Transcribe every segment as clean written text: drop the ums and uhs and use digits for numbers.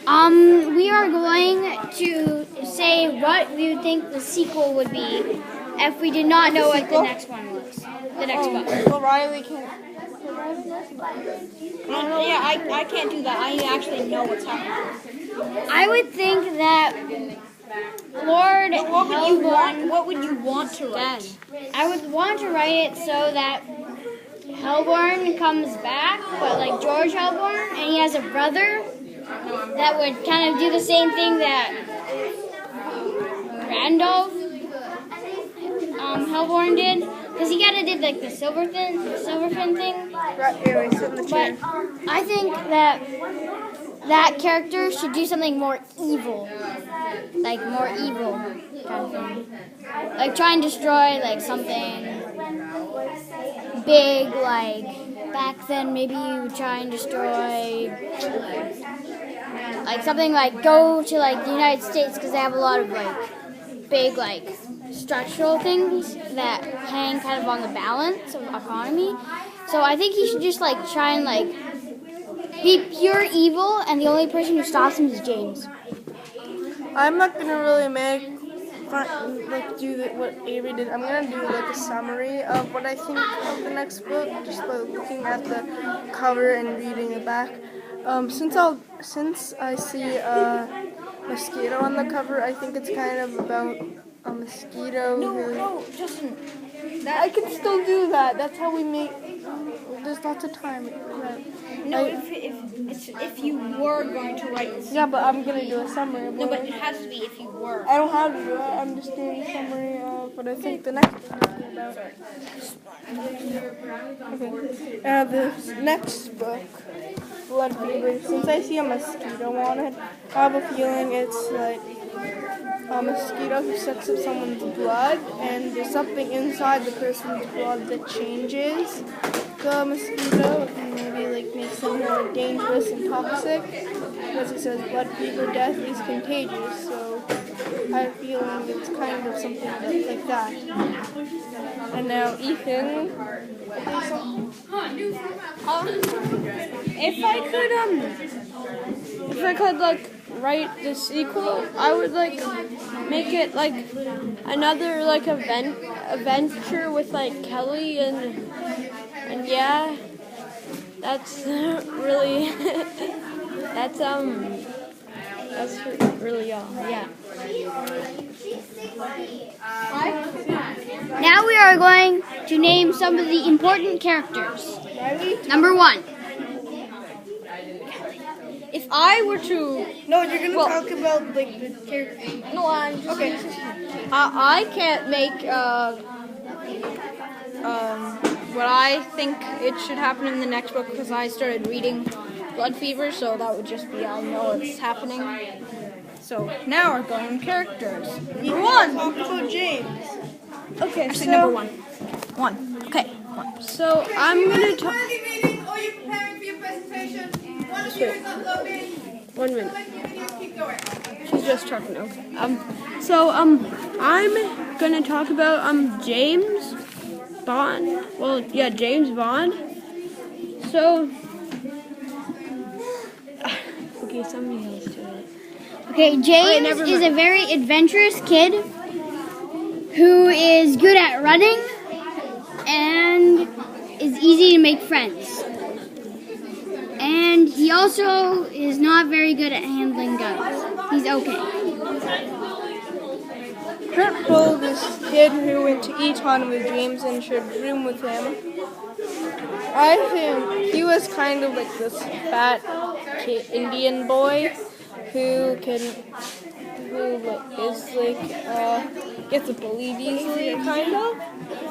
We are going to say what we would think the sequel would be if we did not know what the next one was. The next book. Well, Riley can't. Yeah, I can't do that. I actually know what's happening. I would think that Lord What would you want to write? I would want to write it so that Hellborn comes back, but like George Hellborn, and he has a brother that would kind of do the same thing that Randolph Hellborn did, because he kind of did like the Silverfin thing. Right, anyway, sit in the chair. But I think that character should do something more evil, like more evil kind of thing, like try and destroy like something big, like back then maybe you would try and destroy like something like go to like the United States because they have a lot of like big like structural things that hang kind of on the balance of economy. So I think he should just like try and like be pure evil, and the only person who stops him is James. I'm not gonna really do what Avery did. I'm gonna do like a summary of what I think of the next book, just by looking at the cover and reading the back. Since I see a mosquito on the cover, I think it's kind of about a mosquito. No, Justin. I can still do that. That's how we make. There's lots of time. No, if you were going to write this. Yeah, but I'm gonna do a summary. No, but it has to be if you were. I don't have to do it. I'm just doing a summary of what I think the next book will be about. Okay. The next book, Blood Fever. Since I see a mosquito on it, I have a feeling it's like a mosquito who sucks up someone's blood, and there's something inside the person's blood that changes the mosquito and maybe like makes them more dangerous and toxic. Because it says blood fever, death is contagious, so I have a feeling it's kind of something like that. And now Ethan. If I could like write the sequel, I would like make it like another like adventure with like Kelly and yeah, that's really that's really all. Yeah. Now we are going to name some of the important characters. Number 1. If I were to No, you're gonna talk about like the character. no, I'm just Okay. I can't make what I think it should happen in the next book because I started reading Blood Fever, so that would just be I know it's happening. So now we're going characters. Number 1. Talk about James. Okay, Actually, so number 1. 1. Okay. 1. So I'm gonna talk. Meeting, or you preparing for your presentation? One of you is uploading. 1 minute. Let your videos keep going. She's just talking. Okay. So I'm gonna talk about James Bond. Well, yeah, James Bond. So okay, somebody else do it. Okay, James is a very adventurous kid who is good at running and is easy to make friends. And he also is not very good at handling guns. He's okay. Kurt Bull, this kid who went to Eton with James and shared a room with him. I think he was kind of like this fat Indian boy who gets bullied easily, kind of.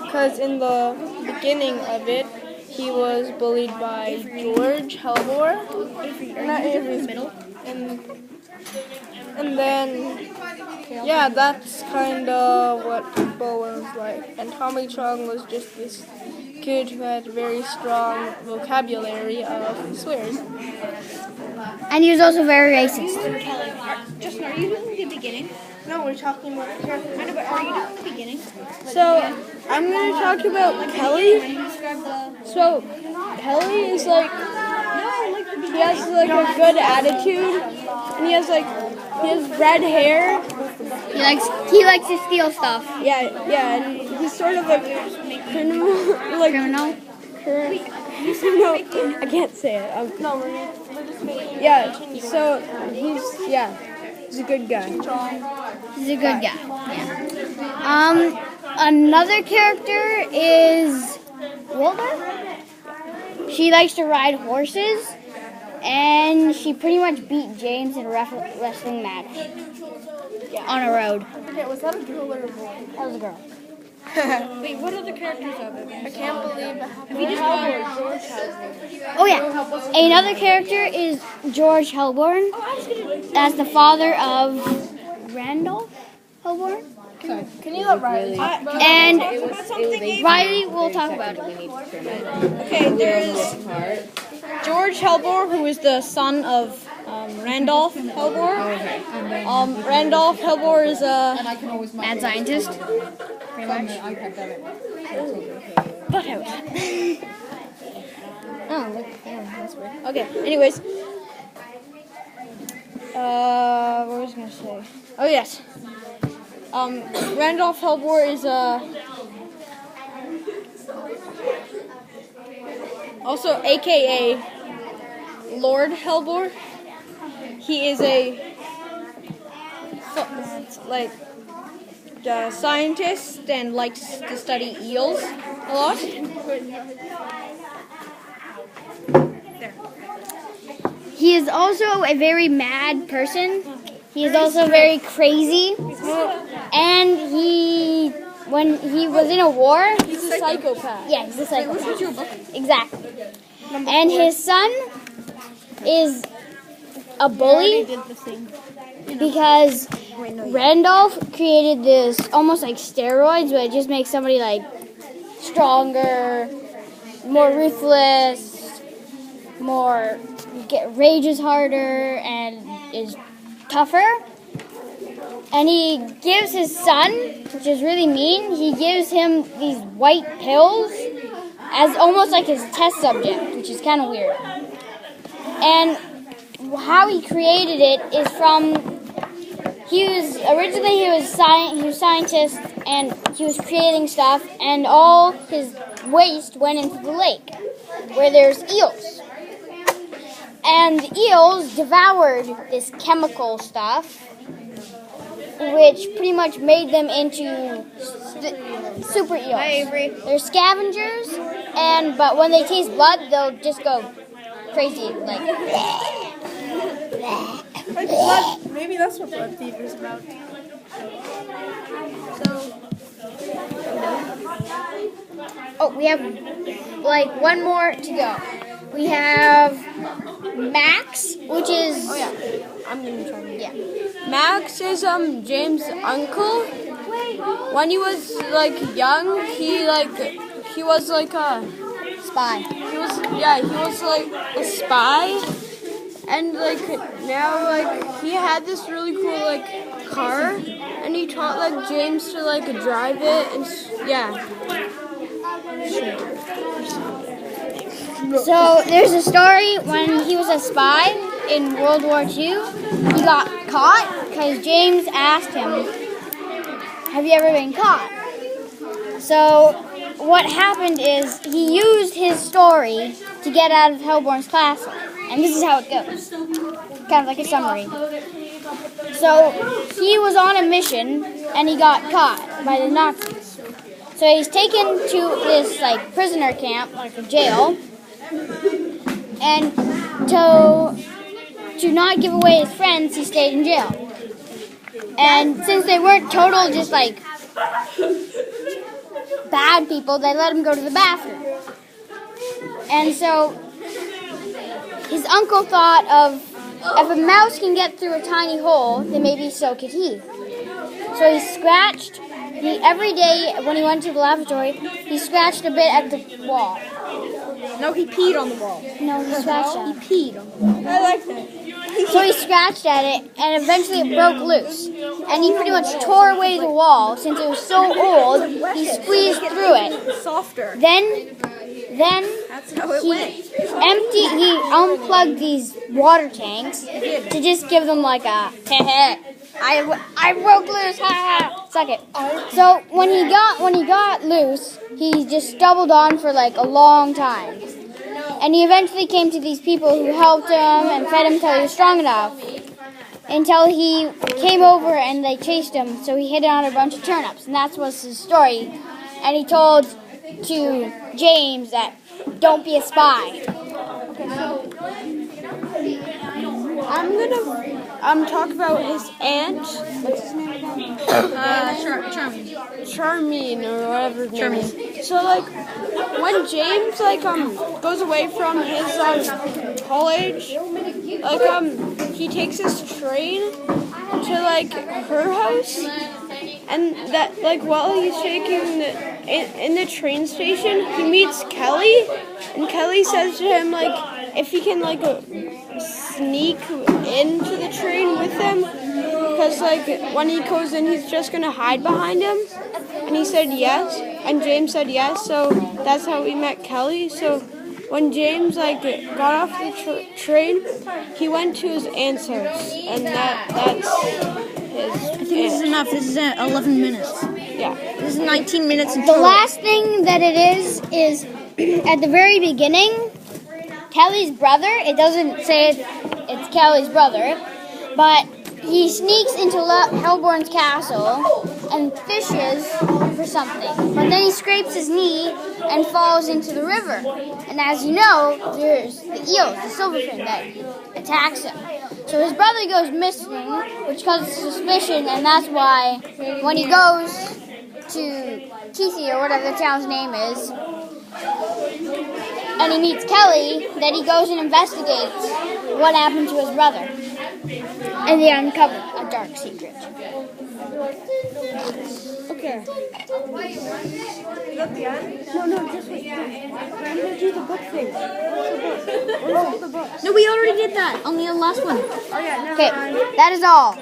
Because in the beginning of it, he was bullied by George Hellborn. Not Avery's middle. And then, yeah, that's kind of what Bo was like. And Tommy Chong was just this kid who had a very strong vocabulary of swears. And he was also very racist. Justin, are you doing the beginning? No, we're talking about the character. I know, but are you doing the beginning? So I'm gonna talk about Kelly. Describe the. So Kelly is like No, like He has like a good attitude, and he has red hair. He likes to steal stuff. Yeah, and he's sort of a criminal, like Criminal. No, I can't say it. Yeah, so he's a good guy. He's a good guy. Yeah. Another character is Wilbur. She likes to ride horses, and she pretty much beat James in a wrestling match on a road. Okay, was that a girl or a boy? That was a girl. Wait, what are the characters of it? I can't believe it. Oh yeah. Another character is George Helborn. As the father of Randolph Helborn. Can you let Riley? And Riley will talk about it. Okay, there's George Helbor, who is the son of Randolph Helbor. Randolph Helbor is a Mad scientist. Pretty much. butt out. Oh, that's weird. Okay, anyways. What was I going to say? Oh, yes. Randolph Helbor is also AKA Lord Helbor. He is a scientist and likes to study eels a lot. He is also a very mad person. He is also very crazy. And when he was in a war, He's a psychopath. yeah, he's a psychopath. Exactly. And his son is a bully because Randolph created this almost like steroids, but it just makes somebody like stronger, more ruthless, rages harder, and is tougher. And he gives his son, which is really mean, he gives him these white pills as almost like his test subject, which is kind of weird. And how he created it is he was a scientist, and he was creating stuff, and all his waste went into the lake where there's eels. And the eels devoured this chemical stuff, which pretty much made them into super eels. Hi, Avery. They're scavengers, but when they taste blood, they'll just go crazy, like. Like blood, maybe that's what blood fever is about. Oh, we have like one more to go. We have Max, which is I'm gonna try. yeah. Max is James' uncle. When he was like young, he was like a Spy. he was like a spy, and like now like he had this really cool like car, and he taught like James to like drive it, and So there's a story when he was a spy in World War II. He got caught because James asked him, "Have you ever been caught?" So what happened is he used his story to get out of Helborn's castle, and this is how it goes, kind of like a summary. So he was on a mission, and he got caught by the Nazis. So he's taken to this like prisoner camp, like a jail, and to not give away his friends, he stayed in jail. And since they weren't total just like bad people, they let him go to the bathroom. And so his uncle thought of, if a mouse can get through a tiny hole, then maybe so could he. So he scratched, every day when he went to the lavatory, he scratched a bit at the wall. No, he peed on the wall. No, he scratched at it. He peed on the wall. I like that. So he scratched at it, and eventually it broke loose. And he pretty much tore away the wall. Since it was so old, he squeezed through it. Softer. Then That's how it went. He unplugged these water tanks to just give them like a I broke loose, ha ha, suck it. So when he got loose, he just doubled on for like a long time. And he eventually came to these people who helped him and fed him until he was strong enough. Until he came over and they chased him, so he hid on a bunch of turnips. And that was his story. And he told to James that don't be a spy. I'm gonna talk about his aunt. What's his name again? Charmin or whatever his name is. So like when James goes away from his college, he takes his train to like her house, and that while he's taking in the train station, he meets Kelly, and Kelly says to him if he can sneak into the train with him, because when he goes in, he's just gonna hide behind him. And he said yes, and James said yes. So that's how we met Kelly. So when James got off the train, he went to his aunt's house, and that's his. I think this is enough. This is 11 minutes. Yeah. This is 19 minutes. The last thing that it is at the very beginning, Kelly's brother, it doesn't say it's Kelly's brother, but he sneaks into Hellborn's castle and fishes for something. But then he scrapes his knee and falls into the river. And as you know, there's the eels, the silverfin, that attacks him. So his brother goes missing, which causes suspicion, and that's why when he goes to Keithy, or whatever the town's name is, and he meets Kelly, then he goes and investigates what happened to his brother. And they uncover a dark secret. Okay. Is that the end? No, just wait. We're gonna do the book thing. No, we already did that on the last one. Oh yeah, never Okay, mind. that is all.